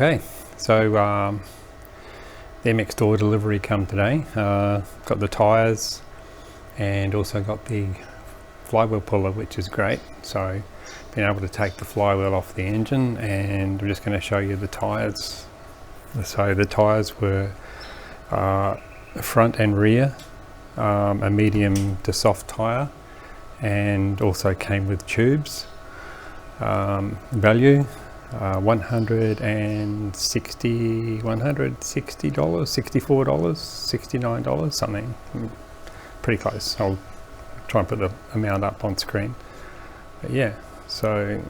Okay, so the MX door delivery come today. Got the tyres and also got the flywheel puller, which is great. So being able to take the flywheel off the engine, and I'm just going to show you the tyres. So the tyres were front and rear, a medium to soft tyre, and also came with tubes. Value $160, $64, $69, something pretty close. I'll try and put the amount up on screen. But yeah, so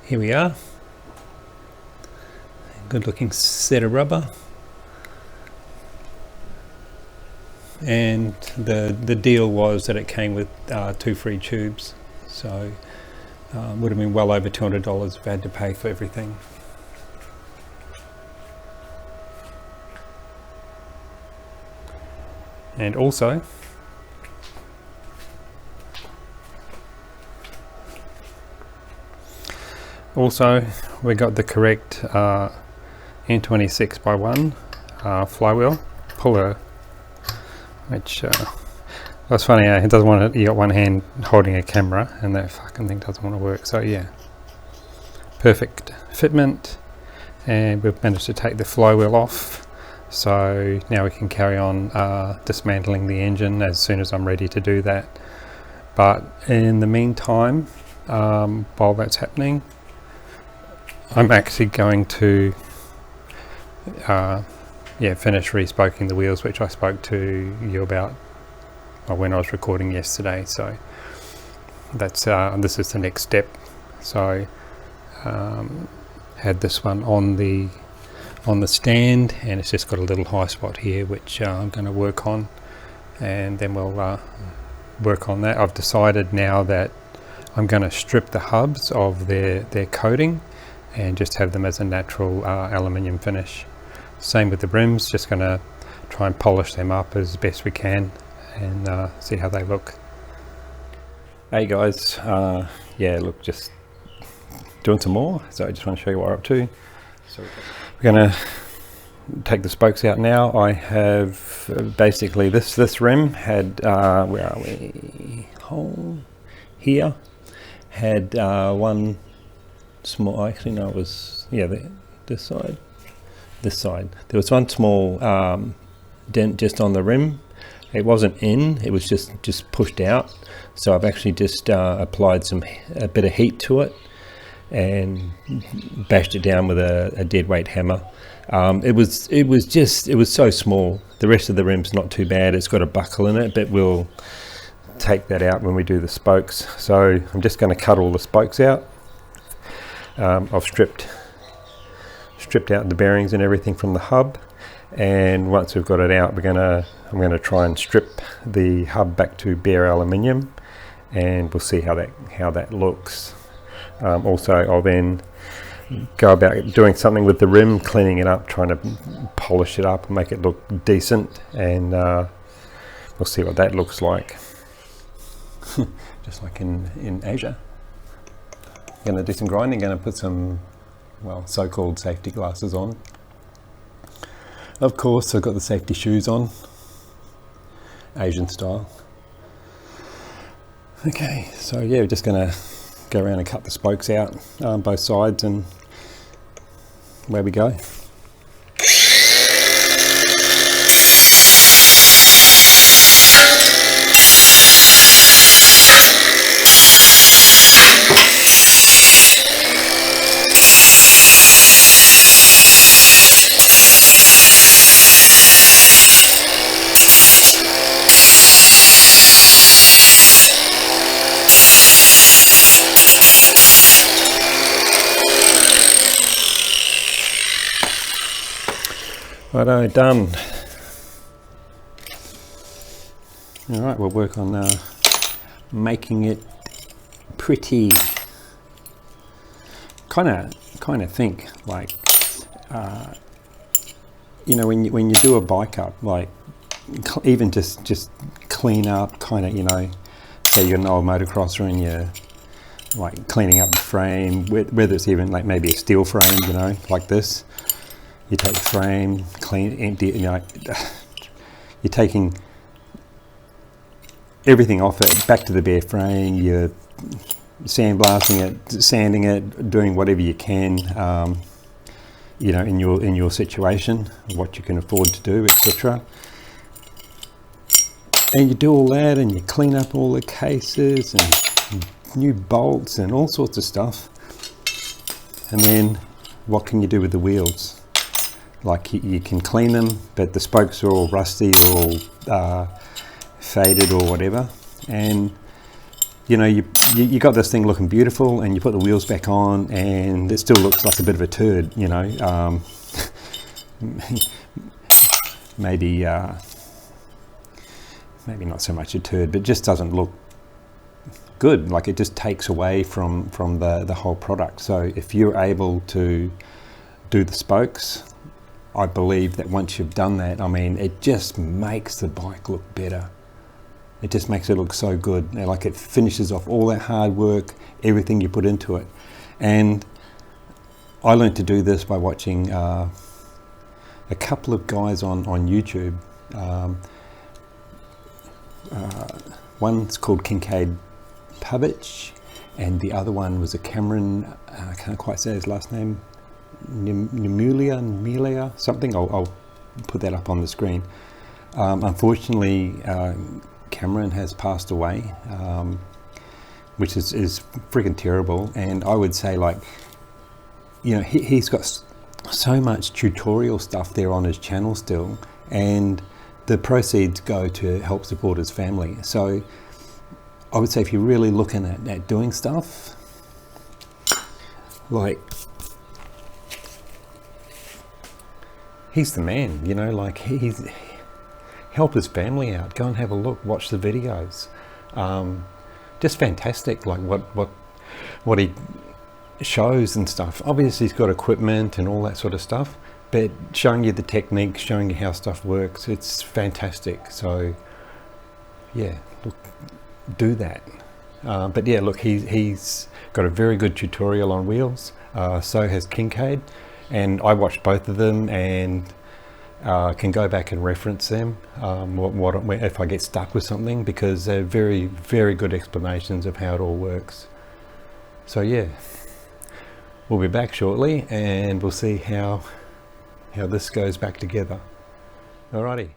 here we are. Good looking set of rubber. And the deal was that it came with 2 free tubes, so would have been well over $200 if I had to pay for everything. And also we got the correct N26x1 flywheel puller, which that's funny. It doesn't want to. You got one hand holding a camera, and that fucking thing doesn't want to work. So yeah, perfect fitment, and we've managed to take the flywheel off. So now we can carry on dismantling the engine as soon as I'm ready to do that. But in the meantime, while that's happening, I'm actually going to finish re-spoking the wheels, which I spoke to you about when I was recording yesterday. So that's this is the next step. So had this one on the stand, and it's just got a little high spot here which I'm going to work on, and then we'll work on that. I've decided now that I'm going to strip the hubs of their coating and just have them as a natural aluminium finish. Same with the rims, just going to try and polish them up as best we can and see how they look. Hey guys, yeah, look, just doing some more, so I just want to show you what we're up to. So we're going to take the spokes out now. I have basically this rim had, where are we? Hole here. Had one small, actually no, it was, yeah, this side. There was one small dent just on the rim. It wasn't in, it was just pushed out. So I've actually just applied a bit of heat to it and bashed it down with a dead weight hammer. It was so small. The rest of the rim's not too bad. It's got a buckle in it, but we'll take that out when we do the spokes. So I'm just going to cut all the spokes out. I've stripped out the bearings and everything from the hub, and once we've got it out, I'm gonna try and strip the hub back to bare aluminium, and we'll see how that looks. Also, I'll then go about doing something with the rim, cleaning it up, trying to polish it up and make it look decent, and we'll see what that looks like. Just like in Asia. Going to do some grinding, going to put some, well, so-called safety glasses on. Of course, I've got the safety shoes on, Asian style. Okay, so yeah, we're just going to go around and cut the spokes out, both sides, and where we go. Righto, done. All right, we'll work on making it pretty. Kind of think like, you know, when you do a bike up, like even just clean up, kind of, you know, say you're an old motocrosser and like cleaning up the frame, whether it's even like maybe a steel frame, you know, like this. You take the frame, clean, empty it, you know, you're taking everything off it, back to the bare frame, you're sandblasting it, sanding it, doing whatever you can, you know, in your situation, what you can afford to do, etc. And you do all that, and you clean up all the cases and new bolts and all sorts of stuff. And then what can you do with the wheels? Like you can clean them, but the spokes are all rusty or all faded or whatever. And you know, you got this thing looking beautiful, and you put the wheels back on, and it still looks like a bit of a turd, you know. Maybe not so much a turd, but it just doesn't look good. Like it just takes away from the whole product. So if you're able to do the spokes, I believe that once you've done that, I mean, it just makes the bike look better. It just makes it look so good. Like it finishes off all that hard work, everything you put into it. And I learned to do this by watching a couple of guys on YouTube. One's called Kincaid Pavich, and the other one was a Cameron, I can't quite say his last name, Nemulia something. I'll put that up on the screen. Unfortunately, Cameron has passed away, which is freaking terrible. And I would say, like, you know, he's got so much tutorial stuff there on his channel still, and the proceeds go to help support his family. So I would say if you're really looking at doing stuff, like, he's the man, you know, like he's help his family out. Go and have a look, watch the videos. Just fantastic, like what he shows and stuff. Obviously he's got equipment and all that sort of stuff, but showing you the technique, showing you how stuff works, it's fantastic. So yeah, look, do that. But yeah, look, he's got a very good tutorial on wheels. So has Kincaid, and I watched both of them, and can go back and reference them if I get stuck with something, because they're very, very good explanations of how it all works. So yeah, we'll be back shortly, and we'll see how this goes back together. Alrighty.